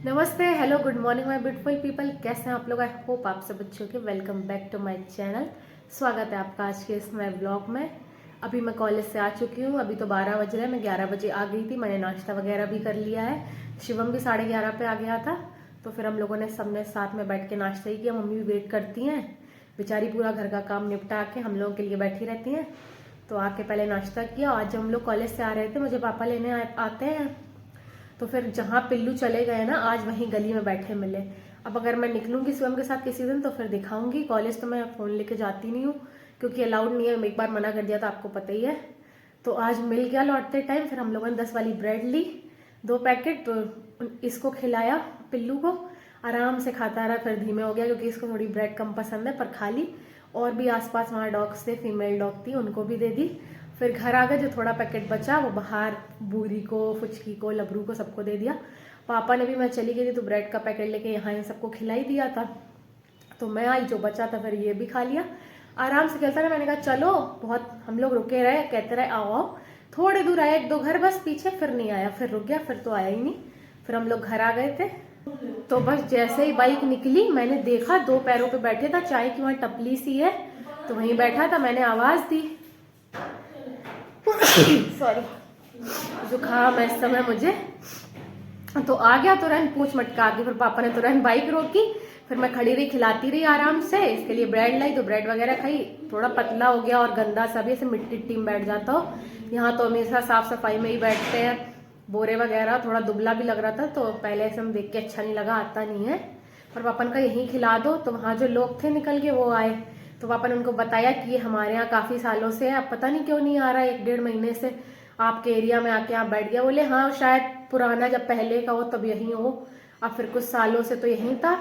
नमस्ते, hello, good morning my beautiful people. कैसे हैं आप लोग? आई होप आप सब अच्छे होंगे। Welcome back to my channel. स्वागत है आपका आज के इस नए ब्लॉग में। अभी मैं कॉलेज से आ चुकी हूँ। अभी तो 12 बज रहे हैं। मैं 11 बजे आ गई थी। मैंने नाश्ता वगैरह भी कर लिया है। शिवम भी 11:30 पे आ गया था। तो फिर हम लोगों ने सबने साथ में बैठ के नाश्ता ही किया। मम्मी भी वेट करती हैं, बेचारी पूरा घर का काम निपटा के हम लोगों के लिए बैठी रहती हैं। तो आके पहले नाश्ता किया। आज जब हम लोग कॉलेज से आ रहे थे, मुझे पापा लेने आते हैं, तो फिर जहाँ पिल्लू चले गए ना, आज वहीं गली में बैठे मिले। अब अगर मैं निकलूंगी शिवम के साथ किसी दिन तो फिर दिखाऊंगी। कॉलेज तो मैं फ़ोन लेके जाती नहीं हूँ क्योंकि अलाउड नहीं है। एक बार मना कर दिया था, आपको पता ही है। तो आज मिल गया लौटते टाइम। फिर हम लोगों ने 10 वाली ब्रेड ली, 2 पैकेट। तो इसको खिलाया, पिल्लू को आराम से खाता रहा। फिर धीमे हो गया क्योंकि इसको थोड़ी ब्रेड कम पसंद है, पर खा ली। और भी आसपास वहाँ डॉग्स थे, फीमेल डॉग थी, उनको भी दे दी। फिर घर आ गए। जो थोड़ा पैकेट बचा वो बाहर बूरी को, फुचकी को, लबरू को सबको दे दिया। पापा ने भी, मैं चली गई थी तो ब्रेड का पैकेट लेके यहाँ इन सबको खिलाई दिया था। तो मैं आई, जो बचा था फिर ये भी खा लिया। आराम से खेलता रहा। मैंने कहा चलो, बहुत हम लोग रुके रहे, कहते रहे आओ आओ। थोड़ी दूर आया, 1-2 घर बस पीछे, फिर नहीं आया। फिर रुक गया, फिर तो आया ही नहीं। फिर हम लोग घर आ गए थे। तो बस जैसे ही बाइक निकली, मैंने देखा 2 पैरों पे बैठे था, चाय की वहाँ टपली सी है तो वहीं बैठा था। मैंने आवाज दी, सॉरी, जुकाम है इस समय मुझे। तो आ गया तुरंत, पूछ मटका के। फिर पापा ने तुरंत बाइक रोकी। फिर मैं खड़ी रही, खिलाती रही आराम से। इसके लिए ब्रेड लाई तो ब्रेड वगैरह खाई। थोड़ा पतला हो गया और गंदा सा भी, ऐसे मिट्टी में बैठ जाता हो। यहाँ तो हमेशा साफ सफाई में ही बैठते हैं, बोरे वगैरह। थोड़ा दुबला भी लग रहा था तो पहले ऐसे हम देख के अच्छा नहीं लगा, आता नहीं है। पर पापा ने कहा यहीं खिला दो। तो वहाँ जो लोग थे निकल के वो आए, तो पापा ने उनको बताया कि ये हमारे यहाँ काफी सालों से है, अब पता नहीं क्यों नहीं आ रहा है। 1-1.5 महीने से आपके एरिया में आके आप बैठ गया। बोले हाँ, शायद पुराना जब पहले का हो तब यहीं हो, अब फिर कुछ सालों से तो यहीं था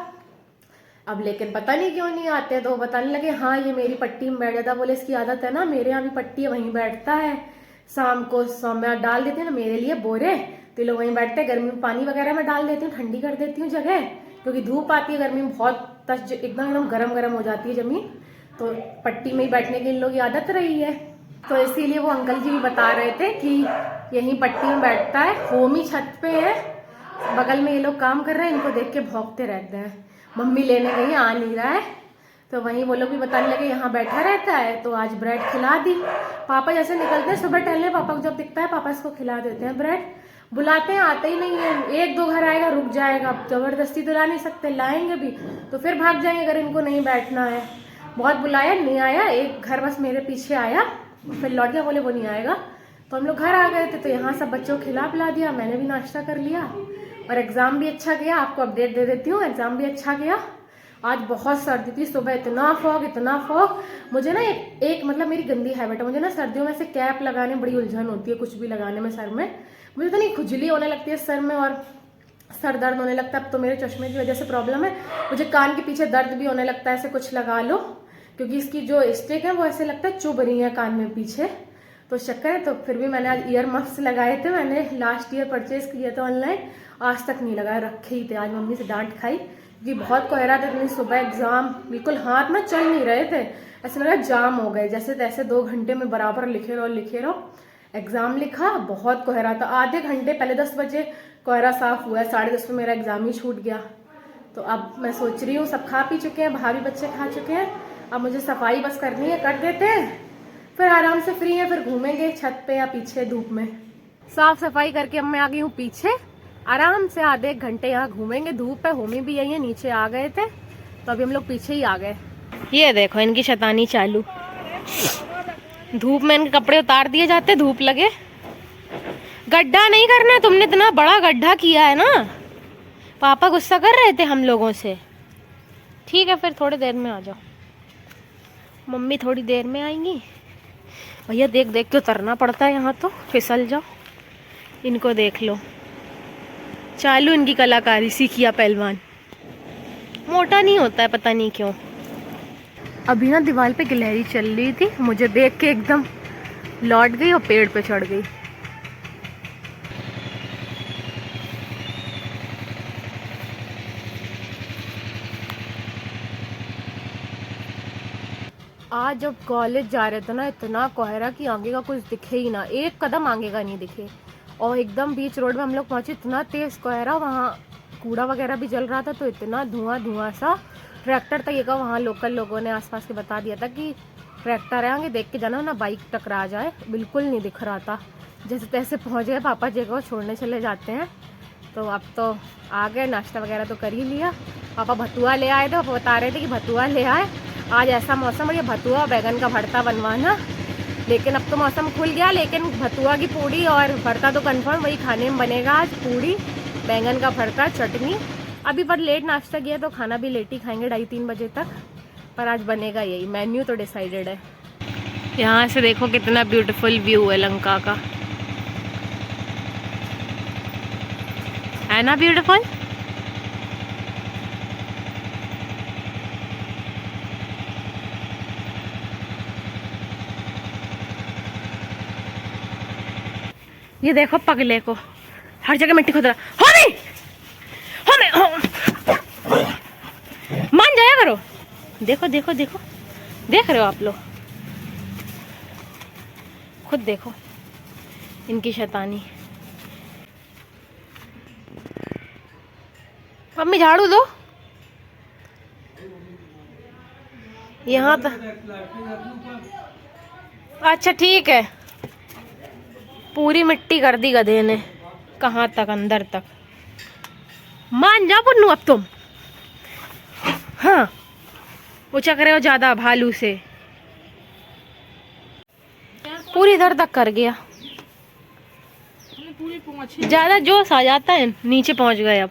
अब, लेकिन पता नहीं क्यों नहीं आते। तो बताने लगे हाँ ये मेरी पट्टी में बैठ जाता। बोले इसकी आदत है ना, मेरे यहाँ भी पट्टी है, वहीं बैठता है। शाम को मैं डाल देती हूँ ना मेरे लिए बोरे, तो लोग वहीं बैठते हैं। गर्मी में पानी वगैरह मैं डाल देती हूँ, ठंडी कर देती हूँ जगह, क्योंकि धूप आती है गर्मी में बहुत, एकदम गरम गरम हो जाती है जमीन। तो पट्टी में ही बैठने की इन लोग की आदत रही है। तो इसीलिए वो अंकल जी भी बता रहे थे कि यहीं पट्टी में बैठता है। होमी छत पे है, बगल में ये लोग काम कर रहे हैं, इनको देख के भौंकते रहते हैं। मम्मी लेने गई, आ नहीं रहा है, तो वहीं वो लोग भी बताने लगे यहाँ बैठा रहता है। तो आज ब्रेड खिला दी। पापा जैसे निकलते हैं सुबह टहलने, पापा को जब दिखता है पापा इसको खिला देते हैं ब्रेड। बुलाते हैं, आते ही नहीं है। 1-2 घर आएगा, रुक जाएगा। अब जबरदस्ती तो ला नहीं सकते, लाएंगे भी तो फिर भाग जाएंगे अगर इनको नहीं बैठना है। बहुत बुलाया, नहीं आया। एक घर बस मेरे पीछे आया, फिर लौट गया, बोले वो नहीं आएगा। तो हम लोग घर आ गए थे। तो यहाँ सब बच्चों को खिला पिला दिया, मैंने भी नाश्ता कर लिया। और एग्जाम भी अच्छा गया। आपको अपडेट दे देती हूँ, एग्जाम भी अच्छा गया। आज बहुत सर्दी थी, सुबह इतना फॉग। मुझे ना एक मतलब मेरी गंदी हैबिट है, मुझे ना सर्दियों में से कैप लगाने बड़ी उलझन होती है, कुछ भी लगाने में सर में। मुझे तो नहीं, खुजली होने लगती है सर में और सर दर्द होने लगता है। अब तो मेरे चश्मे की वजह से प्रॉब्लम है, मुझे कान के पीछे दर्द भी होने लगता है। ऐसे कुछ लगा लो, क्योंकि इसकी जो स्टिक है वो ऐसे लगता है चुभ रही है कान में पीछे, तो चक्कर है। तो फिर भी मैंने आज ईयर मफ्स लगाए थे, मैंने लास्ट ईयर परचेज किए थे ऑनलाइन, आज तक नहीं लगाए, रखे ही थे। आज मम्मी से डांट खाई क्योंकि बहुत कोहरा था। इतनी सुबह एग्जाम, बिल्कुल हाथ में चल नहीं रहे थे, ऐसे लगा जाम हो गए। जैसे तैसे 2 घंटे में बराबर लिखे रहो। एग्जाम लिखा, बहुत कोहरा था। आधे घंटे पहले 10 बजे कोहरा साफ हुआ है, 10:30 में मेरा एग्जाम ही छूट गया। तो अब मैं सोच रही हूँ, सब खा पी चुके हैं, भाभी बच्चे खा चुके हैं, अब मुझे सफाई बस करनी है, कर देते हैं, फिर आराम से फ्री है। फिर घूमेंगे छत पे या पीछे धूप में। साफ सफाई करके अब मैं आ गई हूँ पीछे, आराम से आधे 1 घंटे यहाँ घूमेंगे। धूप है, होमी भी यही है, नीचे आ गए थे तो अभी हम लोग पीछे ही आ गए। ये देखो इनकी शैतानी चालू, धूप में इनके कपड़े उतार दिए जाते, धूप लगे। गड्ढा नहीं करना है, तुमने इतना बड़ा गड्ढा किया है ना। पापा गुस्सा कर रहे थे हम लोगों से। ठीक है, फिर थोड़ी देर में आ जाओ, मम्मी थोड़ी देर में आएंगी। भैया देख देख के उतरना पड़ता है यहाँ, तो फिसल जाओ। इनको देख लो, चालू इनकी कलाकारी, सीखिया पहलवान। मोटा नहीं होता है पता नहीं क्यों। अभी ना दीवार पे गिलहरी चल रही थी, मुझे देख के एकदम लौट गई और पेड़ पे चढ़ गई। आज जब कॉलेज जा रहे थे ना, इतना कोहरा कि आगे का कुछ दिखे ही ना, 1 कदम आगे का नहीं दिखे। और एकदम बीच रोड में हम लोग पहुंचे, इतना तेज कोहरा, वहाँ कूड़ा वगैरह भी जल रहा था, तो इतना धुआं सा ट्रैक्टर तक। ये का वहाँ लोकल लोगों ने आसपास के बता दिया था कि ट्रैक्टर आएंगे, देख के जाना ना बाइक टकरा जाए। बिल्कुल नहीं दिख रहा था, जैसे तैसे पहुँच गए। पापा जी को छोड़ने चले जाते हैं। तो अब तो आ गए, नाश्ता वगैरह तो कर ही लिया। पापा भतुआ ले आए थे, पापा बता रहे थे कि भतुआ ले आए। आज ऐसा मौसम है, ये भतुआ बैगन का भरता बनवाना। लेकिन अब तो मौसम खुल गया, लेकिन भतुआ की पूड़ी और भरता तो कंफर्म वही खाने में बनेगा आज। पूड़ी, बैंगन का भरता, चटनी। अभी पर लेट नाश्ता किया तो खाना भी लेट ही खाएंगे, 2:30-3 बजे तक। पर आज बनेगा यही, मेन्यू तो डिसाइडेड है। यहाँ से देखो कितना ब्यूटीफुल व्यू है लंका का, है ना ब्यूटीफुल। ये देखो पगले को, हर जगह मिट्टी खोद रहा। हो नहीं, हो नहीं, हो। मान जाया करो। देखो देखो देखो, देख रहे हो आप लोग, खुद देखो इनकी शैतानी। मम्मी झाड़ू दो। यहाँ तो अच्छा ठीक है। पूरी मिट्टी कर दी गधे ने, कहाँ तक, अंदर तक। मान जा पुन्नू अब तुम। हाँ, उचक रहे हो ज्यादा भालू से। पूरी इधर तक कर गया, ज्यादा जोश आ जाता है। नीचे पहुंच गए, अब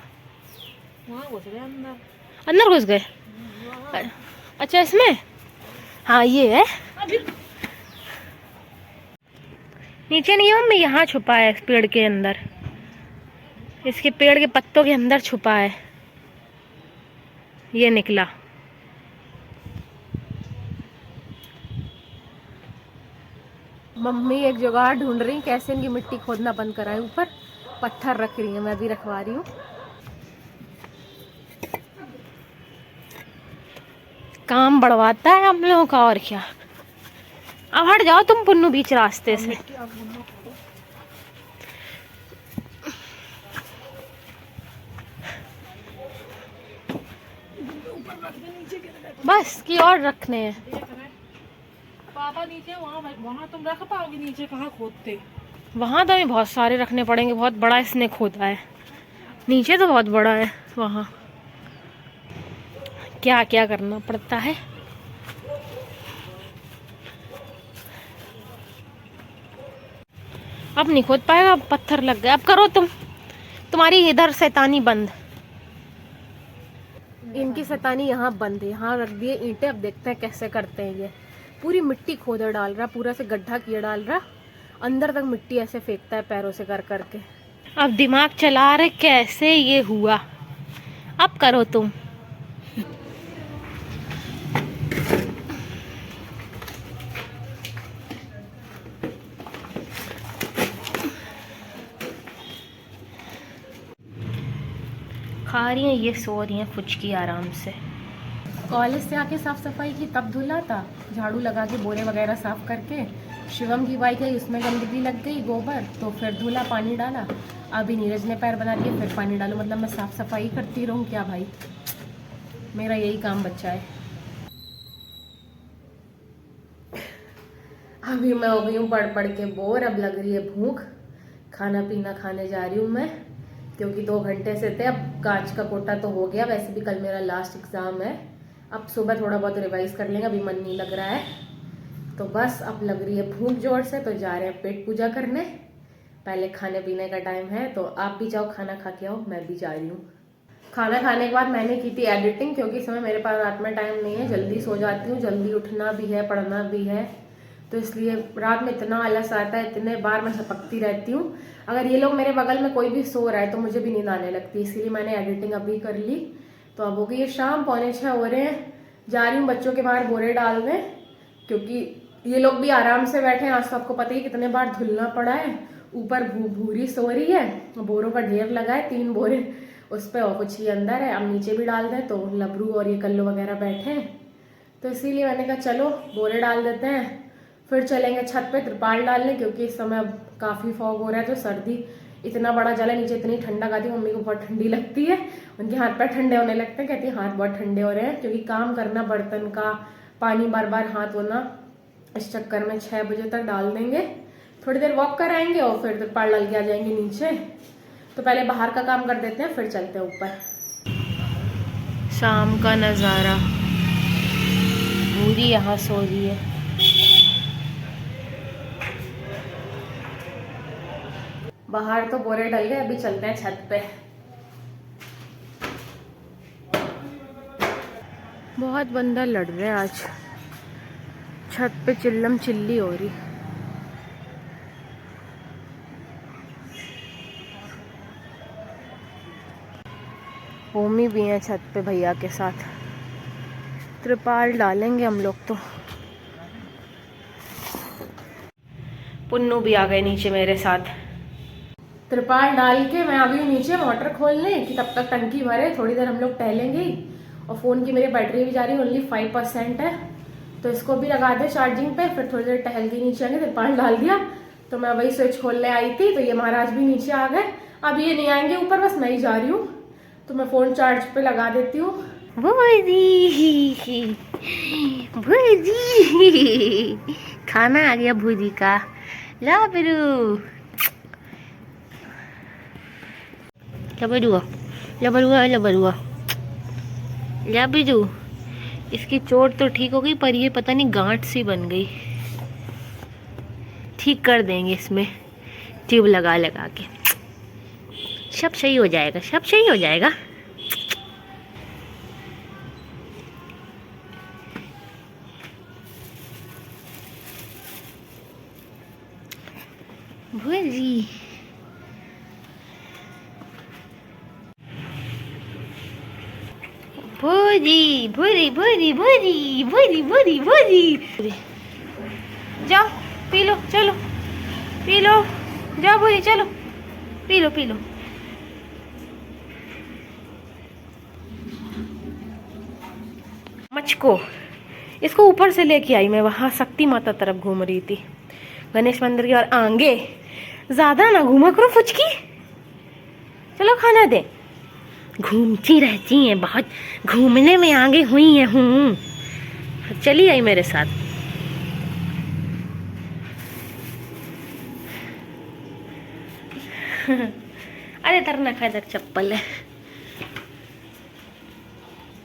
अंदर घुस गए। अच्छा इसमें, हाँ ये है। नीचे नहीं है मम्मी, यहाँ छुपा है, इस पेड़ के अंदर, इसके पेड़ के पत्तों के अंदर छुपा है। ये निकला। मम्मी एक जुगाड़ ढूंढ रही, कैसे इनकी मिट्टी खोदना बंद कराए। ऊपर पत्थर रख रही है, मैं भी रखवा रही हूँ। काम बढ़वाता है हम लोगों का, और क्या। अब हट जाओ तुम पुन्नू बीच रास्ते से। बस की और रखने हैं पापा नीचे। वहाँ तुम रख पाओगे, नीचे कहाँ खोदते। वहाँ तो हमें बहुत सारे रखने पड़ेंगे, बहुत बड़ा इसने खोदा है। नीचे तो बहुत बड़ा है, वहाँ क्या क्या करना पड़ता है। अब नहीं खोद पाएगा, अब पत्थर लग गए। अब करो तुम, तुम्हारी इधर शैतानी बंद। इनकी शैतानी यहाँ बंद है। यहाँ रख दिए ईंटें, अब देखते हैं कैसे करते हैं। ये पूरी मिट्टी खोदा डाल रहा, पूरा से गड्ढा किया डाल रहा, अंदर तक मिट्टी ऐसे फेंकता है पैरों से कर करके। अब दिमाग चला रहे कैसे ये हुआ। अब करो तुम। खा रही हैं ये, सो रही हैं फुचकी आराम से। कॉलेज से आके साफ सफाई की, तब धुला था, झाड़ू लगा के बोरे वगैरह साफ करके। शिवम की बाइक आई, उसमें गंदगी लग गई, गोबर, तो फिर धुला, पानी डाला। अभी नीरज ने पैर बना दिए, फिर पानी डालो। मतलब मैं साफ सफाई करती रहूँ क्या भाई, मेरा यही काम बच्चा है। अभी मैं हो गई हूँ पढ़ पढ़ के बोर, अब लग रही है भूख। खाना पीना खाने जा रही हूँ मैं, क्योंकि 2 घंटे से थे। अब कांच का कोटा तो हो गया, वैसे भी कल मेरा लास्ट एग्जाम है। अब सुबह थोड़ा बहुत रिवाइज कर लेंगे, अभी मन नहीं लग रहा है। तो बस अब लग रही है भूख जोर से, तो जा रहे हैं पेट पूजा करने। पहले खाने पीने का टाइम है, तो आप भी जाओ खाना खा के आओ, मैं भी जा रही हूँ। खाना खाने के बाद मैंने की थी एडिटिंग, क्योंकि इस समय मेरे पास रात में टाइम नहीं है, जल्दी सो जाती हूँ, जल्दी उठना भी है, पढ़ना भी है। तो इसलिए रात में इतना आलस आता है, इतने बार मैं झपकती रहती हूँ। अगर ये लोग मेरे बगल में कोई भी सो रहा है तो मुझे भी नींद आने लगती है, इसीलिए मैंने एडिटिंग अभी कर ली। तो अब हो गई है शाम, 5:45 हो रहे हैं। जा रही हूँ बच्चों के बाहर बोरे डालने, क्योंकि ये लोग भी आराम से बैठे हैं। आज तो आपको पता ही कितने बार धुलना पड़ा है। ऊपर भूरी सो रही है, बोरों का ढेर लगा है, 3 बोरे उस पर, और कुछ ही अंदर है। अब नीचे भी डाल दें, तो लबरू और ये कल्लू वगैरह बैठे हैं, तो इसीलिए मैंने कहा चलो बोरे डाल देते हैं, फिर चलेंगे छत पे त्रिपाल डालने, क्योंकि इस समय अब काफ़ी फॉग हो रहा है, तो सर्दी इतना बड़ा जल है नीचे, इतनी ठंडक आती है, मम्मी को बहुत ठंडी लगती है, उनके हाथ पैर ठंडे होने लगते हैं, कहती है हाथ बहुत ठंडे हो रहे हैं, क्योंकि काम करना बर्तन का, पानी बार बार हाथ धोना, इस चक्कर में 6 बजे तक डाल देंगे, थोड़ी देर वॉक कराएंगे और फिर त्रिपाल डाल के आ जाएंगे नीचे। तो पहले बाहर का काम कर देते हैं, फिर चलते हैं ऊपर। शाम का नज़ारा, पूरी यहाँ सो रही है। बाहर तो बोरे डल गए, अभी चलते हैं छत पे। बहुत बंदर लड़ रहे हैं आज, छत पे चिल्लम चिल्ली हो रही। होमी भी हैं छत पे भैया के साथ, त्रिपाल डालेंगे हम लोग तो। पुन्नू भी आ गए नीचे मेरे साथ। त्रिपाल डाल के मैं अभी नीचे मोटर खोलने कि तब तक टंकी भरे, थोड़ी देर हम लोग टहलेंगे। और फ़ोन की मेरी बैटरी भी जा रही है, ओनली 5% है, तो इसको भी लगा दे चार्जिंग पे, फिर थोड़ी देर टहल के नीचे आएंगे। त्रिपाल डाल दिया तो मैं वही स्विच खोलने आई थी, तो ये महाराज भी नीचे आ गए। अब ये नहीं आएंगे ऊपर, बस मैं ही जा रही हूँ, तो मैं फ़ोन चार्ज पे लगा देती हूँ। भूजी भूजी खाना आ गया भूजी का, ला बिरू लबरुआ लबरुआ लबरुआ लबरू। इसकी चोट तो ठीक हो गई, पर ये पता नहीं गांठ सी बन गई, ठीक कर देंगे इसमें ट्यूब लगा लगा के, सब सही हो जाएगा, सब सही हो जाएगा। भूजी भूजी भूरी भूरी भूरी भूरी भूरी भूरी, जाओ पी लो, चलो पी लो, जाओ भूरी चलो पी लो पी लो। मचको इसको ऊपर से लेके आई मैं, वहाँ शक्ति माता तरफ घूम रही थी, गणेश मंदिर की और आगे ज्यादा ना घूमा करो फुचकी, चलो खाना दे। घूमती रहती हैं, बहुत घूमने में आगे हुई है हूँ, चली आई मेरे साथ। अरे धरना खा, इधर चप्पल है,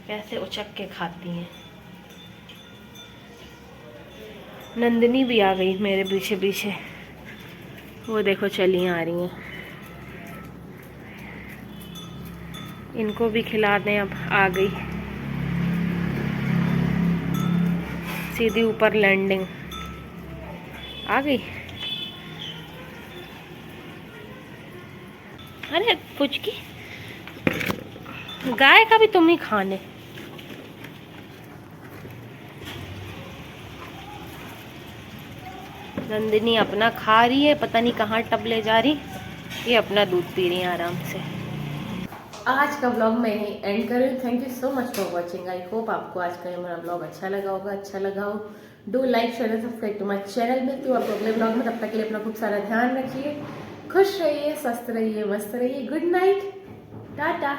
कैसे उचक के खाती हैं। नंदिनी भी आ गई मेरे पीछे पीछे, वो देखो चली आ रही हैं, इनको भी खिला दें। अब आ गई सीधी ऊपर लैंडिंग, आ गई। अरे पुचकी, गाय का भी तुम ही खाने। नंदिनी अपना खा रही है, पता नहीं कहाँ टब ले जा रही, ये अपना दूध पी रही है आराम से। आज का ब्लॉग मैं यहीं एंड कर रही हूँ। Thank you so much for watching. I hope आपको आज का हमारा ब्लॉग अच्छा लगा होगा। अच्छा लगा हो do like share and subscribe to my channel. मिलती हूँ आपको अगले ब्लॉग में, तब तक के लिए अपना खूब सारा ध्यान रखिए, खुश रहिए, स्वस्थ रहिए, मस्त रहिए। Good night, Tata.